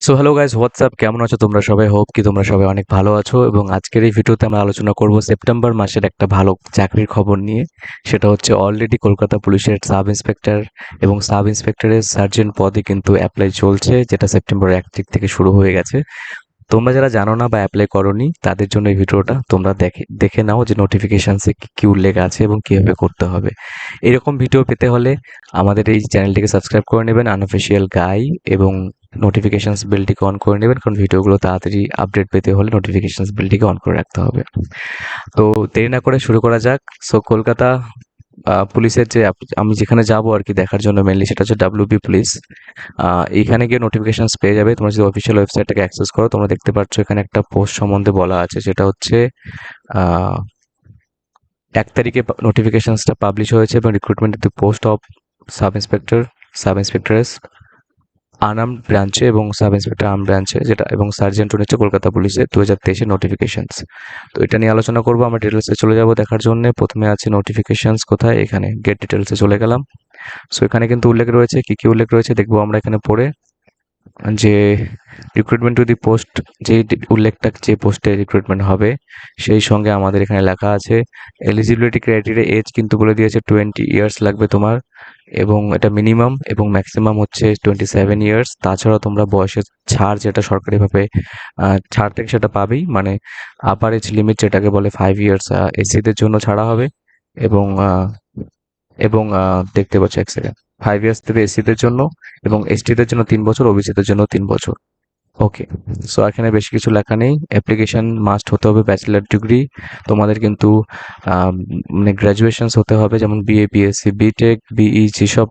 So hello guys, WhatsApp, কেমন আছো তোমরা সবাই? হোপ কি তোমরা সবাই অনেক ভালো আছো। এবং আজকের এই ভিডিওতে আমরা আলোচনা করব সেপ্টেম্বর মাসের একটা ভালো চাকরির খবর নিয়ে। সেটা হচ্ছে অলরেডি কলকাতা পুলিশের সাব ইন্সপেক্টর এবং সাব ইন্সপেক্টরের সার্জেন্ট পদে কিন্তু অ্যাপ্লাই চলছে, যেটা সেপ্টেম্বর 1 তারিখ থেকে শুরু হয়ে গেছে। তোমরা যারা জানো না বা অ্যাপ্লাই করোনি তাদের জন্য এই ভিডিওটা, তোমরা দেখে দেখে নাও যে নোটিফিকেশনসে কি কি উল্লেখ আছে এবং কিভাবে করতে হবে। এরকম ভিডিও পেতে হলে আমাদের এই চ্যানেলটিকে সাবস্ক্রাইব করে নেবেন, আনঅফিসিয়াল গাই, এবং নোটিফিকেশনস বেলটিকে অন করে নেবেন, কারণ ভিডিওগুলো তাড়াতাড়ি আপডেট পেতে হলে নোটিফিকেশনস বেলটিকে অন করে রাখতে হবে। তো দেরি না করে শুরু করা যাক। সো কলকাতা পুলিশের যে আমি যেখানে যাব আর কি দেখার জন্য মেনলি, সেটা হচ্ছে ডাব্লিউবি পুলিশ। এইখানে গিয়ে নোটিফিকেশনস পেয়ে যাবে। তোমরা যদি অফিসিয়াল ওয়েবসাইটটাকে অ্যাক্সেস করো, তোমরা দেখতে পাচ্ছ এখানে একটা পোস্ট সম্বন্ধে বলা আছে। সেটা হচ্ছে আহ 1 তারিখে নোটিফিকেশনসটা পাবলিশ হয়েছে এবং recruitment the post of sub inspector, sub ইন্সপেক্টরেস Anam ব্রাঞ্চে এবং সাব ইন্সপেক্টর আর্ম ব্রাঞ্চে, যেটা এবং সার্জেন্ট হচ্ছে কলকাতা পুলিশে 2023 নোটিফিকেশনস। তো এটা নিয়ে আলোচনা করবো। আমরা ডিটেলসে চলে যাব দেখার জন্য। প্রথমে আছে নোটিফিকেশনস কোথায়, এখানে গেট ডিটেলসে চলে গেলাম। সো এখানে কিন্তু উল্লেখ রয়েছে, কি কি উল্লেখ রয়েছে দেখবো আমরা এখানে পড়ে। যে রিক্রুটমেন্ট টু দি পোস্ট, যে উল্লেখটা যে পোস্টে রিক্রুটমেন্ট হবে সেই সঙ্গে আমাদের এখানে লেখা আছে এলিজিবিলিটি ক্রাইটেরিয়া। এজ কিন্তু বলে দিয়েছে 20 ইয়ার্স লাগবে তোমার, এবং এটা মিনিমাম, এবং ম্যাক্সিমাম হচ্ছে 27 ইয়ার্স। তাছাড়া তোমরা বয়সের ছাড়, যেটা সরকারিভাবে ছাড় থেকে সেটা পাবেই, মানে আপার এজ লিমিট যেটাকে বলে 5 ইয়ার্স এসসিদের জন্য ছাড়া হবে। এবং দেখতে পাচ্ছ, এক সেকেন্ড, 5 ইয়ার্স দেবে এসসিদের জন্য, এবং এসটিদের জন্য 3 বছর, ওবিসিদের জন্য 3 বছর। ওকে। সো এখানে বেশি কিছু লেখা নেই। অ্যাপ্লিকেশন মাস্ট হতে হবে ব্যাচেলার ডিগ্রি। তোমাদের কিন্তু মানে গ্র্যাজুয়েশনস হতে হবে, যেমন বিএ, বিএসসি, বিটেক, বিই, যেসব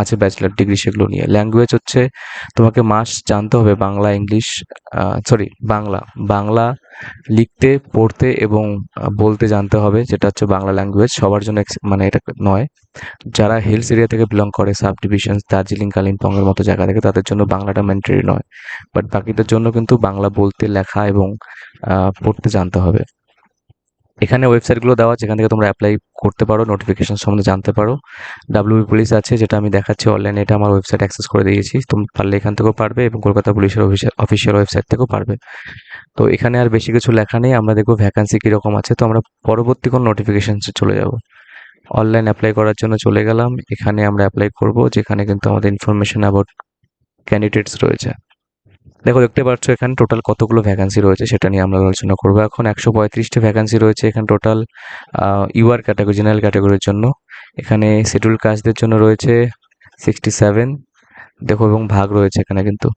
আছে ব্যাচেলার ডিগ্রি সেগুলো নিয়ে। ল্যাঙ্গুয়েজ হচ্ছে তোমাকে মাস্ট জানতে হবে বাংলা, ইংলিশ, সরি, বাংলা। বাংলা লিখতে, পড়তে এবং বলতে জানতে হবে, যেটা হচ্ছে বাংলা ল্যাঙ্গুয়েজ। সবার জন্য মানে এটা নয়। যারা হিলস এরিয়া থেকে বিলং করে, সাব ডিভিশন দার্জিলিং, কালিম্পংয়ের মতো জায়গা থেকে, তাদের জন্য বাংলাটা ম্যান্ডেটরি নয়। বাট বাকিদের জন্য কিন্তু বাংলা বলতে, লেখা এবং পড়তে জানতে হবে। এখানে ওয়েবসাইটগুলো দেওয়া, যেখান থেকে তোমরা অ্যাপ্লাই করতে পারো, নোটিফিকেশন সম্বন্ধে জানতে পারো। ডাব্লিউবি পুলিশ আছে, যেটা আমি দেখাচ্ছি অনলাইনে, এটা আমার ওয়েবসাইট অ্যাক্সেস করে দিয়েছি। তুমি পারলে এখান থেকেও পারবে, এবং কলকাতা পুলিশের অফিসিয়াল ওয়েবসাইট থেকেও পারবে। তো এখানে আর বেশি কিছু লেখা নেই। আমরা দেখবো ভ্যাকান্সি কিরকম আছে। তো আমরা পরবর্তী কোনো নোটিফিকেশনসে চলে যাব। অনলাইন অ্যাপ্লাই করার জন্য চলে গেলাম। এখানে আমরা অ্যাপ্লাই করব, যেখানে কিন্তু আমাদের ইনফরমেশন অ্যাবাউট ক্যান্ডিডেটস রয়েছে। দেখো, দেখতে পাচ্ছ এখানে টোটাল কতগুলো ভ্যাকান্সি রয়েছে, সেটা নিয়ে আমরা আলোচনা করবো এখন। 135টি ভ্যাকান্সি রয়েছে এখানে টোটাল, ইউআর ক্যাটাগরি, জেনারেল ক্যাটাগরির জন্য। এখানে শিডিউল কাস্টদের জন্য রয়েছে 67। দেখো, এবং ভাগ রয়েছে এখানে কিন্তু।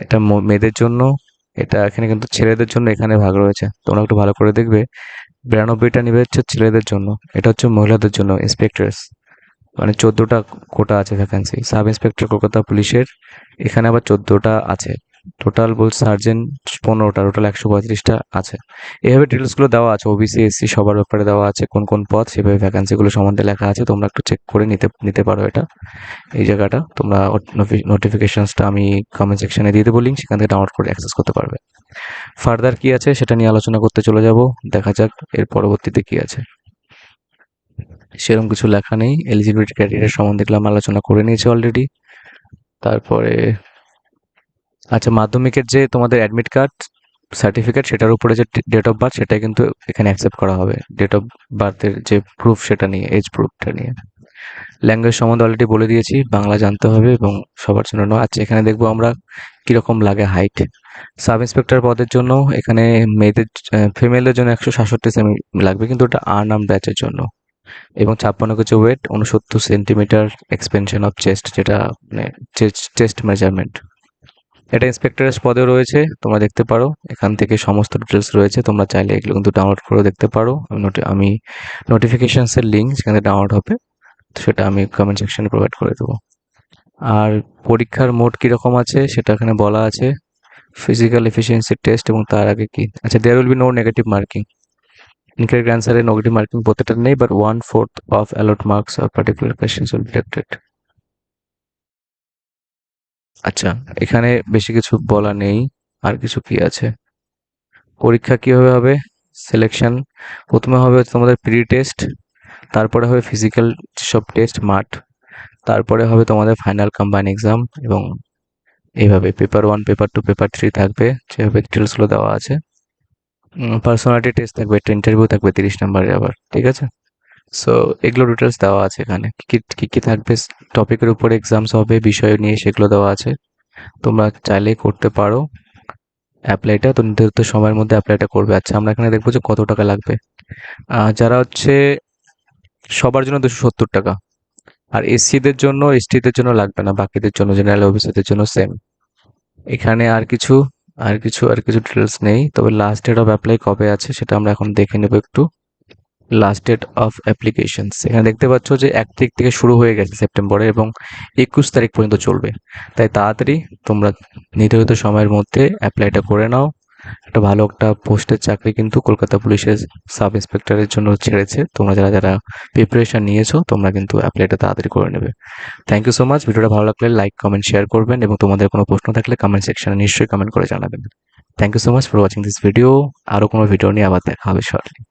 এটা মেয়েদের জন্য, এটা এখানে কিন্তু ছেলেদের জন্য এখানে ভাগ রয়েছে। তোমরা একটু ভালো করে দেখবে। 92টা নিবে হচ্ছে ছেলেদের জন্য, এটা হচ্ছে মহিলাদের জন্য ইন্সপেক্টরস। মানে 14টা কোটা আছে ভ্যাকান্সি। সাব ইন্সপেক্টর কলকাতা পুলিশের এখানে আবার 14টা আছে। টোটাল বল সার্জেন্ট 15টা, টোটাল 135টা আছে। এভাবে ডিটেলসগুলো দেওয়া আছে, ওবিসি, এসসি সবার ব্যাপারে দেওয়া আছে, কোন কোন পদ, সেভাবে ভ্যাকান্সিগুলো সম্বন্ধে লেখা আছে। তোমরা একটু চেক করে নিতে নিতে পারো এটা, এই জায়গাটা। তোমরা নোটিফিকেশনসটা আমি কমেন্ট সেকশনে দিয়ে দেবো লিঙ্ক, সেখান থেকে ডাউনলোড করে অ্যাক্সেস করতে পারবে। ফার্দার কি আছে সেটা নিয়ে আলোচনা করতে চলে যাব। দেখা যাক এর পরবর্তীতে কি আছে। সেরকম কিছু লেখা নেই। এলিজিবিলিটি ক্রাইটেরিয়া সম্বন্ধে দেখলাম, আলোচনা করে নিয়েছি অলরেডি। তারপরে আচ্ছা, মাধ্যমিকের যে তোমাদের অ্যাডমিট কার্ড, সার্টিফিকেট, সেটার উপরে যে ডেট অফ বার্থ, সেটা কিন্তু এখানে অ্যাকসেপ্ট করা হবে। ডেট অফ বার্থের যে প্রুফ, সেটা নিয়ে, এজ প্রুফটা নিয়ে। ল্যাঙ্গুয়েজ সম্বন্ধে অলরেডি বলে দিয়েছি, বাংলা জানতে হবে এবং সবার জন্য নয়। আচ্ছা, এখানে দেখবো আমরা কিরকম লাগে হাইট। সাব ইন্সপেক্টর পদের জন্য এখানে মেয়েদের, ফিমেলদের জন্য 167 সেমি লাগবে, কিন্তু ওটা আর্ম ব্যাচের জন্য। এবং 56 KG weight, 69 centimeter expansion of chest, যেটা মানে চেস্ট মেজারমেন্ট। এটা ইন্সপেক্টরের পদে রয়েছে, তোমরা দেখতে পারো। এখান থেকে সমস্ত ডিটেলস রয়েছে, তোমরা চাইলে এগুলো কিন্তু ডাউনলোড করে দেখতে পারো। আমি নোটিফিকেশনসের লিঙ্ক যেখানে ডাউনলোড হবে, তো সেটা আমি কমেন্ট সেকশনে প্রোভাইড করে দেবো। আর পরীক্ষার মোড কিরকম আছে সেটা এখানে বলা আছে। ফিজিক্যাল এফিসিয়েন্সি টেস্ট, এবং তার আগে কি আচ্ছা, there will be no negative marking. Incorrect অ্যান্সারে নেগেটিভ মার্কিং প্রত্যেকটা নেই, but 1/4 of allot marks of particular questions will be deducted. আচ্ছা, এখানে বেশি কিছু বলা নেই। আর কিছু কি আছে? পরীক্ষা কিভাবে হবে, সিলেকশন। প্রথমে হবে হচ্ছে তোমাদের প্রি টেস্ট, তারপরে হবে ফিজিক্যাল সব টেস্ট মাঠ, তারপরে হবে তোমাদের ফাইনাল কম্বাইন এক্সাম, এবং এইভাবে পেপার 1, পেপার 2, পেপার 3 থাকবে, যেভাবে ডিটেলসগুলো দেওয়া আছে। পার্সোনালিটি টেস্ট থাকবে, একটা ইন্টারভিউ থাকবে 30 নাম্বারের আবার, ঠিক আছে? সো এগুলো ডিটেলস দেওয়া আছে এখানে। কি থাকবে, টপিকের উপরে এক্সামস হবে, বিষয় নিয়ে সেগুলো দেওয়া আছে। তোমরা চাইলেই করতে পারো অ্যাপ্লাইটা, তো নির্ধারিত সময়ের মধ্যে অ্যাপ্লাইটা করবে। আচ্ছা, আমরা এখানে দেখবো যে কত টাকা লাগবে। যারা হচ্ছে সবার জন্য 270 টাকা, আর এসসিদের জন্য, এসটিদের জন্য লাগবে না, বাকিদের জন্য, জেনারেল অফিসারদের জন্য সেম। এখানে আর কিছু ডিটেলস নেই, তবে লাস্ট ডেট অফ অ্যাপ্লাই কবে আছে সেটা আমরা এখন দেখে নেব একটু। লাস্ট ডেট অফ অ্যাপ্লিকেশনস এখানে দেখতে পাচ্ছ যে 1 তারিখ থেকে শুরু হয়ে গেছে সেপ্টেম্বরে, এবং 21 তারিখ পর্যন্ত চলবে। তাই তাড়াতাড়ি তোমরা নির্ধারিত সময়ের মধ্যে অ্যাপ্লাইটা করে নাও। একটা পোস্টের চাকরি কিন্তু কলকাতা পুলিশের সাব ইন্সপেক্টরের জন্য ছেড়েছে। তোমরা যারা যারা প্রিপারেশন নিয়েছো, তোমরা কিন্তু অ্যাপ্লাইটা তাড়াতাড়ি করে নেবে। Thank you so much. ভিডিওটা ভালো লাগলে লাইক, কমেন্ট, শেয়ার করবেন, এবং তোমাদের কোনো প্রশ্ন থাকলে কমেন্ট সেকশনে নিশ্চয়ই কমেন্ট করে জানাবেন। Thank you so much for watching this video. আরও কোনো ভিডিও নিয়ে আবার দেখা হবে শর্টলি।